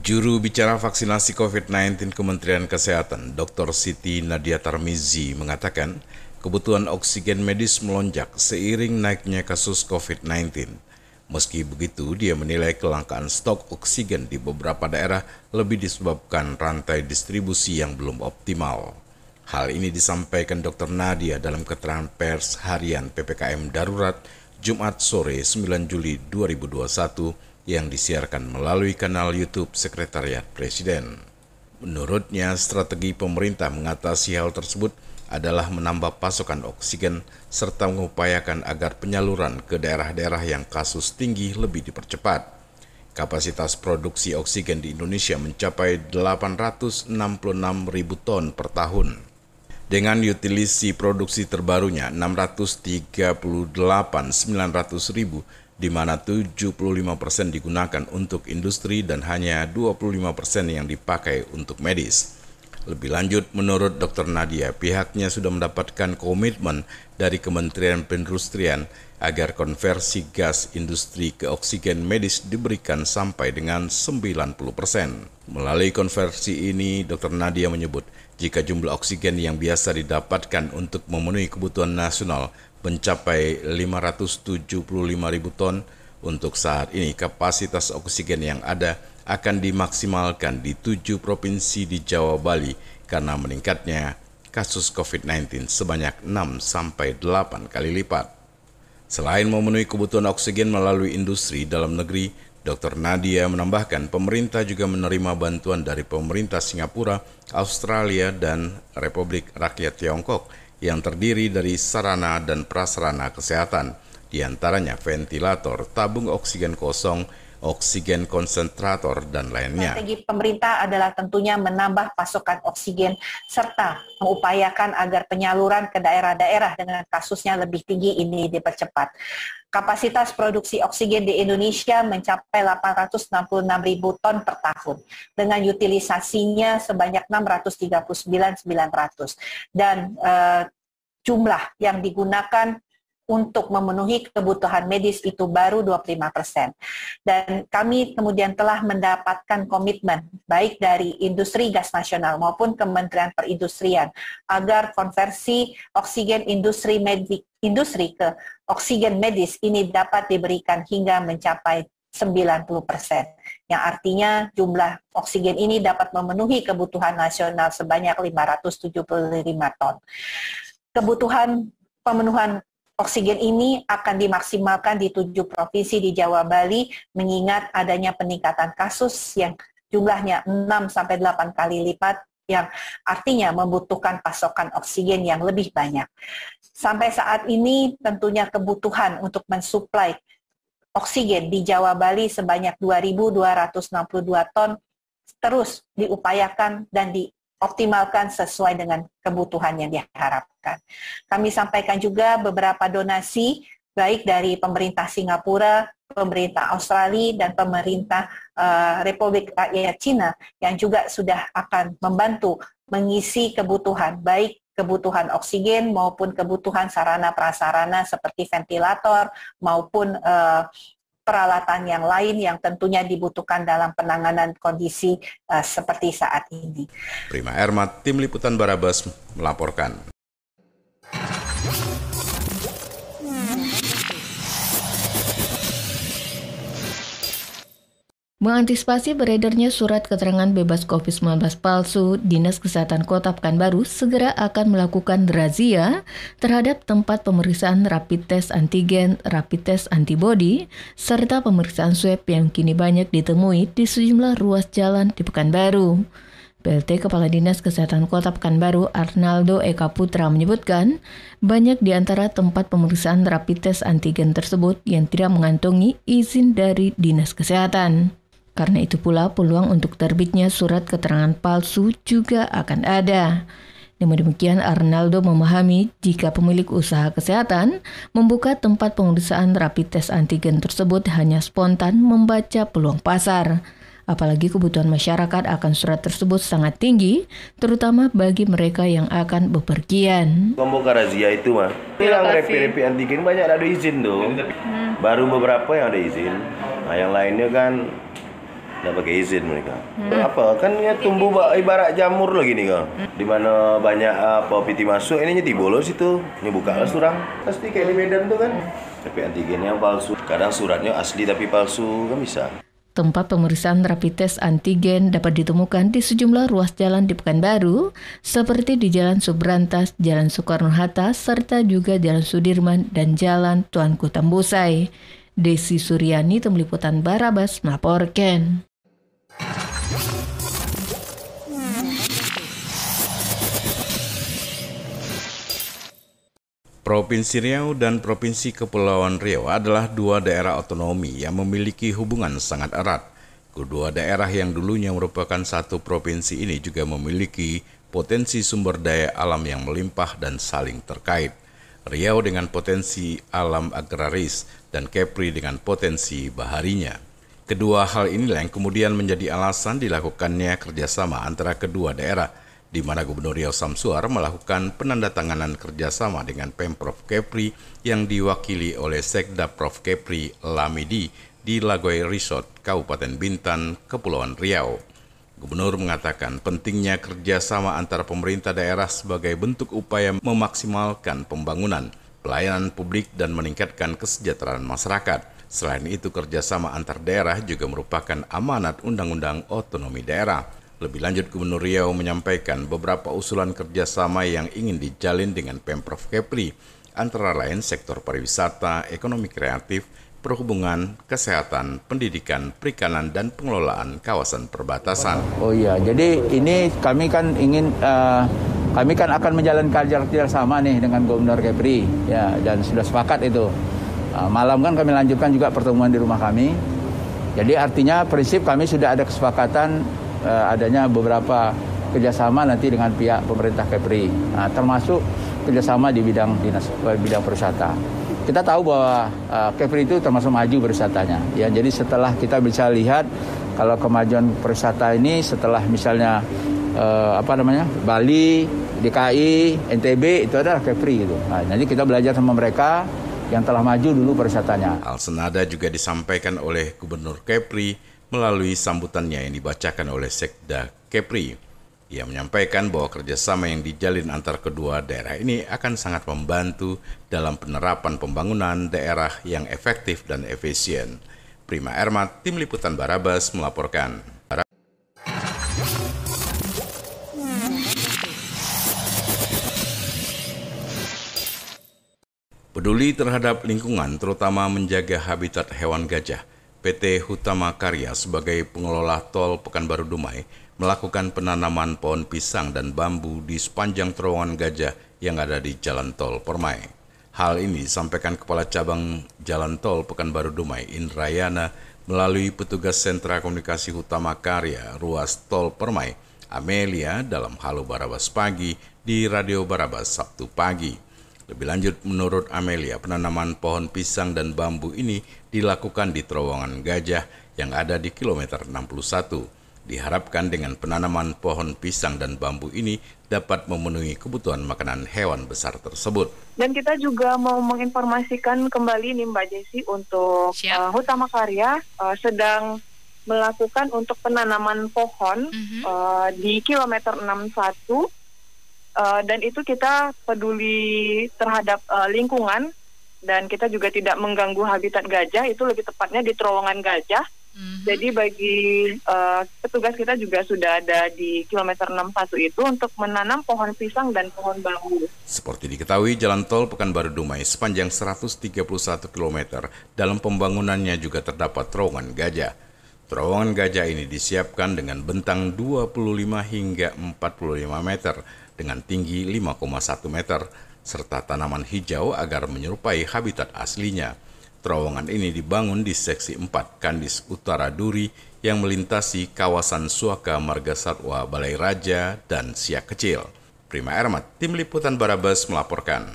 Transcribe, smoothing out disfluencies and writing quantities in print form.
Juru bicara vaksinasi COVID-19 Kementerian Kesehatan, Dr. Siti Nadia Tarmizi mengatakan, kebutuhan oksigen medis melonjak seiring naiknya kasus COVID-19. Meski begitu, dia menilai kelangkaan stok oksigen di beberapa daerah lebih disebabkan rantai distribusi yang belum optimal. Hal ini disampaikan Dr. Nadia dalam keterangan pers harian PPKM Darurat Jumat sore 9 Juli 2021 yang disiarkan melalui kanal YouTube Sekretariat Presiden. Menurutnya, strategi pemerintah mengatasi hal tersebut adalah menambah pasokan oksigen serta mengupayakan agar penyaluran ke daerah-daerah yang kasus tinggi lebih dipercepat. Kapasitas produksi oksigen di Indonesia mencapai 866.000 ton per tahun. Dengan utilisi produksi terbarunya 638.900.000, di mana 75% digunakan untuk industri dan hanya 25% yang dipakai untuk medis. Lebih lanjut, menurut Dr. Nadia, pihaknya sudah mendapatkan komitmen dari Kementerian Perindustrian agar konversi gas industri ke oksigen medis diberikan sampai dengan 90%. Melalui konversi ini, Dr. Nadia menyebut, jika jumlah oksigen yang biasa didapatkan untuk memenuhi kebutuhan nasional mencapai 575.000 ton, untuk saat ini kapasitas oksigen yang ada akan dimaksimalkan di 7 provinsi di Jawa Bali karena meningkatnya kasus COVID-19 sebanyak 6-8 kali lipat. Selain memenuhi kebutuhan oksigen melalui industri dalam negeri, Dr. Nadia menambahkan pemerintah juga menerima bantuan dari pemerintah Singapura, Australia, dan Republik Rakyat Tiongkok yang terdiri dari sarana dan prasarana kesehatan, diantaranya ventilator, tabung oksigen kosong, oksigen konsentrator, dan lainnya. Strategi pemerintah adalah tentunya menambah pasokan oksigen serta mengupayakan agar penyaluran ke daerah-daerah dengan kasusnya lebih tinggi ini dipercepat. Kapasitas produksi oksigen di Indonesia mencapai 866.000 ton per tahun, dengan utilisasinya sebanyak 639.900, dan jumlah yang digunakan untuk memenuhi kebutuhan medis itu baru 25%. Dan kami kemudian telah mendapatkan komitmen baik dari industri gas nasional maupun Kementerian Perindustrian agar konversi oksigen industri ke oksigen medis ini dapat diberikan hingga mencapai 90%, yang artinya jumlah oksigen ini dapat memenuhi kebutuhan nasional sebanyak 575 ton. Kebutuhan pemenuhan oksigen ini akan dimaksimalkan di 7 provinsi di Jawa Bali, mengingat adanya peningkatan kasus yang jumlahnya 6-8 kali lipat, yang artinya membutuhkan pasokan oksigen yang lebih banyak. Sampai saat ini tentunya kebutuhan untuk mensuplai oksigen di Jawa Bali sebanyak 2.262 ton terus diupayakan dan dioptimalkan sesuai dengan kebutuhan yang diharapkan. Kami sampaikan juga beberapa donasi baik dari pemerintah Singapura, pemerintah Australia, dan pemerintah Republik Rakyat Cina yang juga sudah akan membantu mengisi kebutuhan, baik kebutuhan oksigen maupun kebutuhan sarana-prasarana seperti ventilator maupun peralatan yang lain yang tentunya dibutuhkan dalam penanganan kondisi seperti saat ini. Prima Ermat, Tim Liputan Barabas melaporkan. Mengantisipasi beredarnya surat keterangan bebas COVID-19 palsu, Dinas Kesehatan Kota Pekanbaru segera akan melakukan razia terhadap tempat pemeriksaan rapid test antigen, rapid test antibody, serta pemeriksaan swab yang kini banyak ditemui di sejumlah ruas jalan di Pekanbaru. PLT Kepala Dinas Kesehatan Kota Pekanbaru Arnaldo Eka Putra menyebutkan, banyak di antara tempat pemeriksaan rapid test antigen tersebut yang tidak mengantongi izin dari Dinas Kesehatan. Karena itu pula peluang untuk terbitnya surat keterangan palsu juga akan ada. Namun demikian, Arnaldo memahami jika pemilik usaha kesehatan membuka tempat pemeriksaan rapid test antigen tersebut hanya spontan membaca peluang pasar. Apalagi kebutuhan masyarakat akan surat tersebut sangat tinggi, terutama bagi mereka yang akan bepergian. Membuka razia itu mah, yang rapid antigen banyak ada izin tuh, baru beberapa yang ada izin. Nah yang lainnya kan nggak pakai izin mereka. Apa? Kan ya tumbuh ibarat jamur loh gini kan. Di mana banyak piti masuk, ini nyeti bolos itu, ini buka lah surang. Pasti kayak di Medan tuh kan. Tapi antigennya palsu. Kadang suratnya asli tapi palsu kan bisa. Tempat pemeriksaan rapid test antigen dapat ditemukan di sejumlah ruas jalan di Pekanbaru, seperti di Jalan Subrantas, Jalan Soekarno-Hatta, serta juga Jalan Sudirman dan Jalan Tuanku Tambosai. Desi Suryani, Tim Liputan Barabas, melaporkan. Provinsi Riau dan Provinsi Kepulauan Riau adalah dua daerah otonomi yang memiliki hubungan sangat erat. Kedua daerah yang dulunya merupakan satu provinsi ini juga memiliki potensi sumber daya alam yang melimpah dan saling terkait. Riau dengan potensi alam agraris dan Kepri dengan potensi baharinya. Kedua hal inilah yang kemudian menjadi alasan dilakukannya kerjasama antara kedua daerah, di mana Gubernur Riau Samsuar melakukan penandatanganan kerjasama dengan Pemprov Kepri yang diwakili oleh Sekda Prof Kepri Lamidi di Lagoy Resort, Kabupaten Bintan, Kepulauan Riau. Gubernur mengatakan pentingnya kerjasama antara pemerintah daerah sebagai bentuk upaya memaksimalkan pembangunan, pelayanan publik, dan meningkatkan kesejahteraan masyarakat. Selain itu, kerjasama antar daerah juga merupakan amanat Undang-Undang Otonomi Daerah. Lebih lanjut, Gubernur Riau menyampaikan beberapa usulan kerjasama yang ingin dijalin dengan Pemprov Kepri, antara lain sektor pariwisata, ekonomi kreatif, perhubungan, kesehatan, pendidikan, perikanan, dan pengelolaan kawasan perbatasan. Oh iya, jadi ini kami kan akan menjalankan kerjasama nih dengan Gubernur Kepri, ya, dan sudah sepakat itu. Malam kan kami lanjutkan juga pertemuan di rumah kami. Jadi artinya prinsip kami sudah ada kesepakatan adanya beberapa kerjasama nanti dengan pihak pemerintah Kepri, termasuk kerjasama di bidang pariwisata. Kita tahu bahwa Kepri itu termasuk maju pariwisatanya. Ya, jadi setelah kita bisa lihat kalau kemajuan pariwisata ini setelah misalnya Bali, DKI, NTB itu adalah Kepri gitu. Nah, nanti kita belajar sama mereka yang telah maju dulu pariwisatanya. Hal senada juga disampaikan oleh Gubernur Kepri melalui sambutannya yang dibacakan oleh Sekda Kepri. Ia menyampaikan bahwa kerjasama yang dijalin antar kedua daerah ini akan sangat membantu dalam penerapan pembangunan daerah yang efektif dan efisien. Prima Ermat, Tim Liputan Barabas melaporkan. Peduli terhadap lingkungan, terutama menjaga habitat hewan gajah, PT Hutama Karya sebagai pengelola tol Pekanbaru Dumai melakukan penanaman pohon pisang dan bambu di sepanjang terowongan gajah yang ada di Jalan Tol Permai. Hal ini disampaikan Kepala Cabang Jalan Tol Pekanbaru Dumai, Indrayana, melalui petugas Sentra Komunikasi Hutama Karya Ruas Tol Permai, Amelia, dalam Halo Barabas Pagi di Radio Barabas Sabtu pagi. Lebih lanjut, menurut Amelia, penanaman pohon pisang dan bambu ini dilakukan di terowongan gajah yang ada di kilometer 61. Diharapkan dengan penanaman pohon pisang dan bambu ini dapat memenuhi kebutuhan makanan hewan besar tersebut. Dan kita juga mau menginformasikan kembali nih Mbak Desi untuk Hutama Karya sedang melakukan untuk penanaman pohon di kilometer 61. Dan itu kita peduli terhadap lingkungan dan kita juga tidak mengganggu habitat gajah, itu lebih tepatnya di terowongan gajah. Jadi bagi petugas kita juga sudah ada di kilometer 61 itu untuk menanam pohon pisang dan pohon bambu. Seperti diketahui, Jalan Tol Pekanbaru Dumai sepanjang 131 km dalam pembangunannya juga terdapat terowongan gajah. Terowongan gajah ini disiapkan dengan bentang 25 hingga 45 meter dengan tinggi 5,1 meter, serta tanaman hijau agar menyerupai habitat aslinya. Terowongan ini dibangun di seksi 4 Kandis Utara Duri yang melintasi kawasan Suaka Margasatwa Balai Raja dan Siak Kecil. Prima Ermat, Tim Liputan Barabas melaporkan.